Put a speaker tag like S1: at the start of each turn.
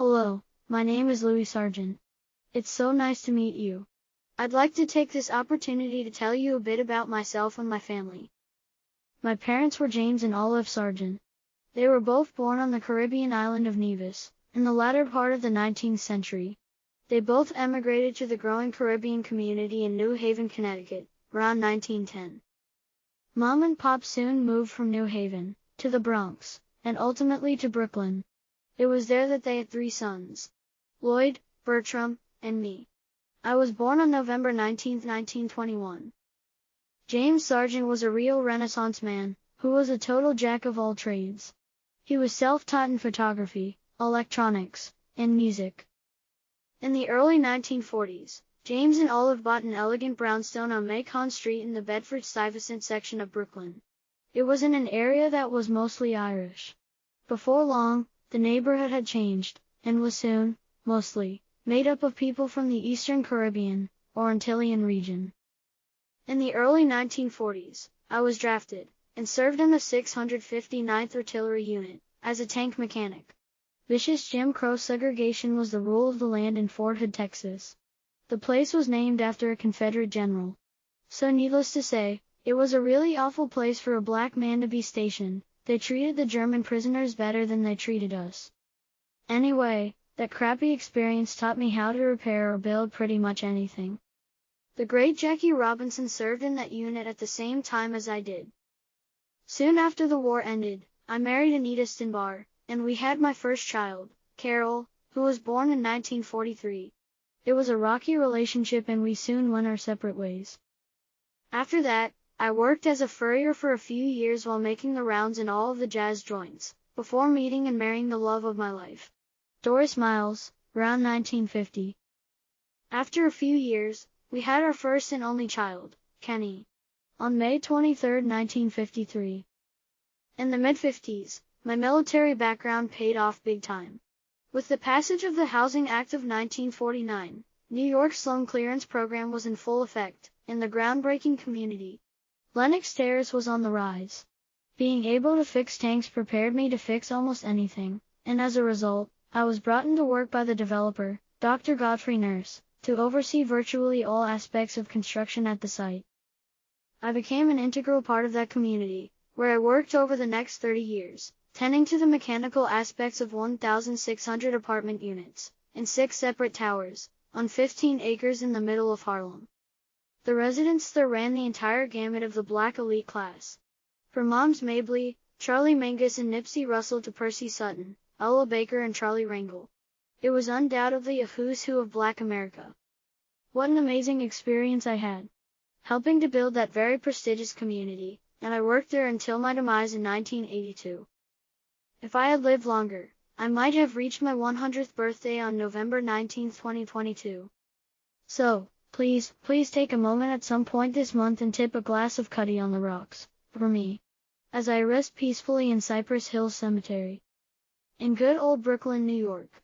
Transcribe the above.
S1: Hello, my name is Louis Sargeant. It's so nice to meet you. I'd like to take this opportunity to tell you a bit about myself and my family. My parents were James and Olive Sargeant. They were both born on the Caribbean island of Nevis, in the latter part of the 19th century. They both emigrated to the growing Caribbean community in New Haven, Connecticut, around 1910. Mom and Pop soon moved from New Haven to the Bronx, and ultimately to Brooklyn. It was there that they had 3 sons: Lloyd, Bertram, and me. I was born on November 19, 1921. James Sargeant was a real Renaissance man, who was a total jack of all trades. He was self-taught in photography, electronics, and music. In the early 1940s, James and Olive bought an elegant brownstone on Macon Street in the Bedford-Stuyvesant section of Brooklyn. It was in an area that was mostly Irish. Before long, the neighborhood had changed, and was soon, mostly, made up of people from the Eastern Caribbean, or Antillean region. In the early 1940s, I was drafted, and served in the 659th Artillery Unit, as a tank mechanic. Vicious Jim Crow segregation was the rule of the land in Fort Hood, Texas. The place was named after a Confederate general. So needless to say, it was a really awful place for a black man to be stationed. They treated the German prisoners better than they treated us. Anyway, that crappy experience taught me how to repair or build pretty much anything. The great Jackie Robinson served in that unit at the same time as I did. Soon after the war ended, I married Anita Stinbar, and we had my first child, Carol, who was born in 1943. It was a rocky relationship and we soon went our separate ways. After that, I worked as a furrier for a few years while making the rounds in all of the jazz joints, before meeting and marrying the love of my life, Doris Miles, around 1950. After a few years, we had our first and only child, Kenny, on May 23, 1953. In the mid-50s, my military background paid off big time. With the passage of the Housing Act of 1949, New York's slum clearance program was in full effect, in the groundbreaking community. Lenox Terrace was on the rise. Being able to fix tanks prepared me to fix almost anything, and as a result, I was brought into work by the developer, Dr. Godfrey Nurse, to oversee virtually all aspects of construction at the site. I became an integral part of that community, where I worked over the next 30 years, tending to the mechanical aspects of 1,600 apartment units, in 6 separate towers, on 15 acres in the middle of Harlem. The residents there ran the entire gamut of the black elite class. From Moms Mabley, Charlie Mingus and Nipsey Russell to Percy Sutton, Ella Baker and Charlie Rangel. It was undoubtedly a who's who of black America. What an amazing experience I had, helping to build that very prestigious community, and I worked there until my demise in 1982. If I had lived longer, I might have reached my 100th birthday on November 19, 2022. So, please take a moment at some point this month and tip a glass of Cuddy on the rocks, for me, as I rest peacefully in Cypress Hills Cemetery, in good old Brooklyn, New York.